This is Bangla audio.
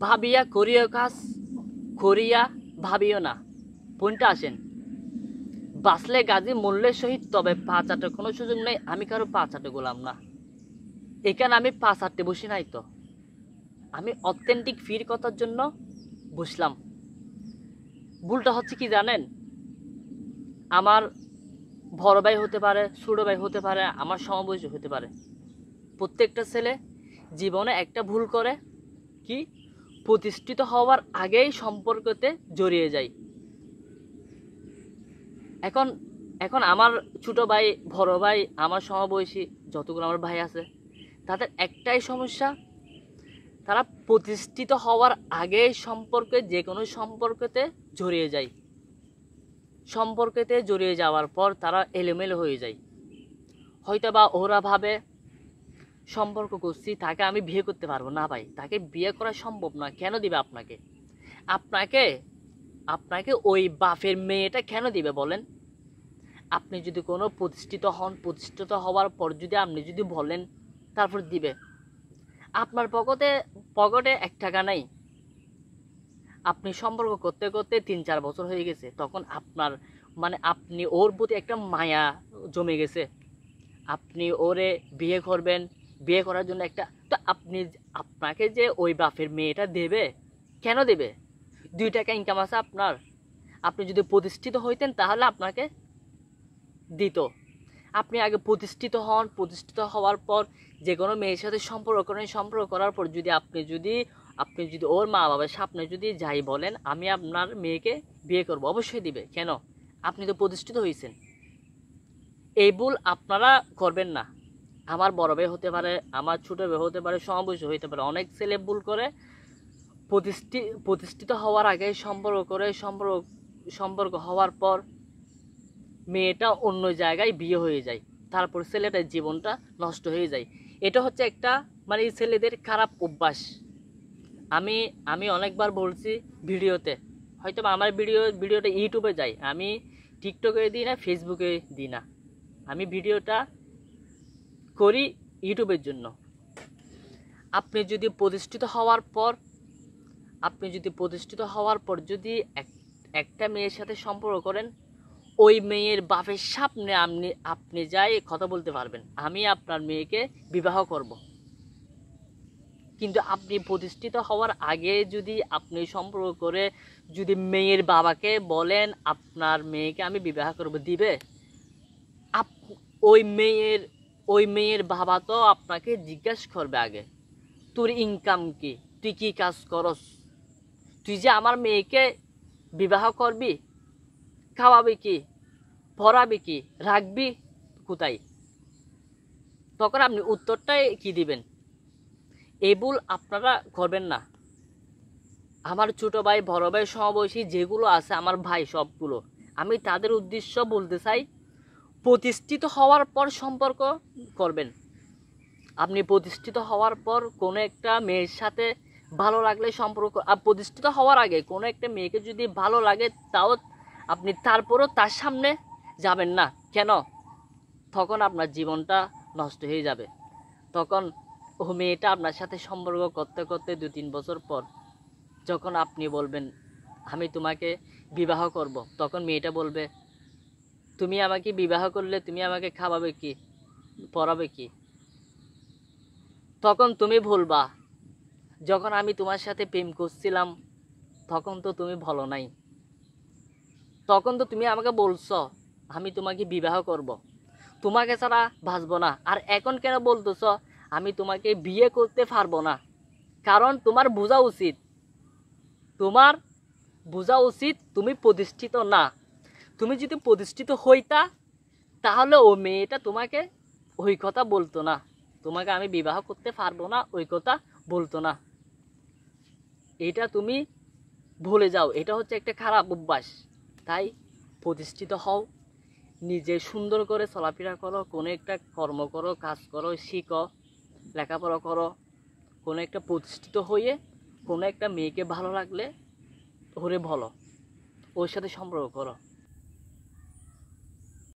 ভাবিয়া করিও কাজ, করিয়া ভাবিও না। পয়েন্টটা আসেন, বাঁচলে গাজী মূল্যের সহিত, তবে পা চাটার কোনো সুযোগ নেই। আমি কারো পা চাটে গোলাম না। এখানে আমি পা চাটতে বসি নাই তো, আমি অথেন্টিক ফির কথার জন্য বসলাম। ভুলটা হচ্ছে কি জানেন, আমার বড় ভাই হতে পারে, ছোট ভাই হতে পারে, আমার সমবয়সী হতে পারে, প্রত্যেকটা ছেলে জীবনে একটা ভুল করে, কি প্রতিষ্ঠিত হওয়ার আগেই সম্পর্কতে জড়িয়ে যায়। এখন এখন আমার ছোট ভাই, বড় ভাই, আমার সমবয়সী যতগুলো আমার ভাই আছে, তাদের একটাই সমস্যা, তারা প্রতিষ্ঠিত হওয়ার আগে সম্পর্কে, যে কোনো সম্পর্কতে জড়িয়ে যায়। সম্পর্কেতে জড়িয়ে যাওয়ার পর তারা এলোমেলো হয়ে যায়। হয়তো বা ওরা ভাবে সম্পর্ক করছি, তাকে আমি বিয়ে করতে পারবো না। ভাই, তাকে বিয়ে করা সম্ভব না। কেন দিবে আপনাকে? আপনাকে আপনাকে ওই বাপের মেয়েটা কেন দিবে বলেন? আপনি যদি কোনো প্রতিষ্ঠিত হন, প্রতিষ্ঠিত হওয়ার পর যদি আপনি যদি বলেন, তারপর দিবে। আপনার পকেটে 1 টাকা নাই, আপনি সম্পর্ক করতে করতে 3-4 বছর হয়ে গেছে, তখন আপনার আপনি ওর প্রতি একটা মায়া জমে গেছে, আপনি ওরে বিয়ে করবেন। বিয়ে করার জন্য একটা তো আপনাকে যে ওই বাপের মেয়েটা দেবে, কেন দেবে? 2 টাকা ইনকাম আছে আপনার, আপনি যদি প্রতিষ্ঠিত হইতেন তাহলে আপনাকে দিত। আপনি আগে প্রতিষ্ঠিত হন, প্রতিষ্ঠিত হওয়ার পর যে কোনো মেয়ের সাথে সম্পর্ক করেন, সম্পর্ক করার পর যদি আপনি যদি ওর মা বাবার সামনে যদি যাই বলেন আমি আপনার মেয়েকে বিয়ে করব, অবশ্যই দিবে। কেন? আপনি তো প্রতিষ্ঠিত হয়েছেন। এই ভুল আপনারা করবেন না। আমার বড় ভাই হতে পারে, আমার ছোট ভাই হতে পারে, সমবয়সী হতে পারে, অনেক ছেলে ভুল করে প্রতিষ্ঠিত হওয়ার আগে সম্পর্ক করে, সম্পর্ক হওয়ার পর মেয়েটা অন্য জায়গায় বিয়ে হয়ে যায়, তারপর ছেলেটার জীবনটা নষ্ট হয়ে যায়। এটা হচ্ছে একটা এই ছেলেদের খারাপ অভ্যাস। আমি অনেকবার বলছি ভিডিওতে, হয়তো আমার ভিডিওটা ইউটিউবে যায়, আমি টিকটকে দিই না, ফেসবুকে দিই না, আমি ভিডিওটা করি ইউটিউবের জন্য। আপনি যদি প্রতিষ্ঠিত হওয়ার পর যদি একটা মেয়ের সাথে সম্পর্ক করেন, ওই মেয়ের বাপের সামনে আপনি যাই কথা বলতে পারবেন, আমি আপনার মেয়েকে বিবাহ করব। কিন্তু আপনি প্রতিষ্ঠিত হওয়ার আগে যদি আপনি সম্পর্ক করে যদি মেয়ের বাবাকে বলেন আপনার মেয়েকে আমি বিবাহ করব, দিবে? ওই মেয়ের বাবা তো আপনাকে জিজ্ঞাসা করবে আগে, তোর ইনকাম কি, তুই কি কাজ করস, তুই যে আমার মেয়েকে বিবাহ করবি, খাওয়াবি কি, পড়াবি কি, রাখবি কোথায়? তখন আপনি উত্তরটাই কি দিবেন? এই ভুল আপনারা করবেন না। আমার ছোট ভাই, বড় ভাই, সমবয়সী যেগুলো আছে আমার ভাই সবগুলো, আমি তাদের উদ্দেশ্য বলতে চাই, প্রতিষ্ঠিত হওয়ার পর সম্পর্ক করবেন। আপনি প্রতিষ্ঠিত হওয়ার পর কোনো একটা মেয়ের সাথে ভালো লাগলে সম্পর্ক, প্রতিষ্ঠিত হওয়ার আগে কোনো একটা মেয়েকে যদি ভালো লাগে, তাও আপনি তারপরও তার সামনে যাবেন না। কেন? তখন আপনার জীবনটা নষ্ট হয়ে যাবে। তখন ও মেয়েটা আপনার সাথে সম্পর্ক করতে করতে 2-3 বছর পর যখন আপনি বলবেন আমি তোমাকে বিবাহ করব, তখন মেয়েটা বলবে তুমি আমাকে বিবাহ করলে তুমি আমাকে খাওয়াবে কি, পড়াবে কি? তখন তুমি বলবা যখন আমি তোমার সাথে প্রেম করছিলাম তখন তো তুমি ভালো নাই, তখন তো তুমি আমাকে বলছো আমি তোমাকে বিবাহ করব, তোমাকে ছাড়া বাঁচবো না। আর এখন কেন বলতেছ আমি তোমাকে বিয়ে করতে পারবো না? কারণ তোমার বোঝা উচিত তুমি প্রতিষ্ঠিত না। তুমি যদি প্রতিষ্ঠিত হইতা তাহলে ও মেয়েটা তোমাকে ওই কথা বলতো না, তোমাকে আমি বিবাহ করতে পারবো না ওই কথা বলতো না। এটা তুমি ভুলে যাও, এটা হচ্ছে একটা খারাপ অভ্যাস। তাই প্রতিষ্ঠিত হও, নিজে সুন্দর করে চলাফেরা করো, কোনো একটা কর্ম করো, কাজ করো, শিখো, লেখাপড়া করো, কোনো একটা প্রতিষ্ঠিত হয়ে কোনো একটা মেয়েকে ভালো লাগলে ওরে বলো, ওর সাথে সম্পর্ক করো।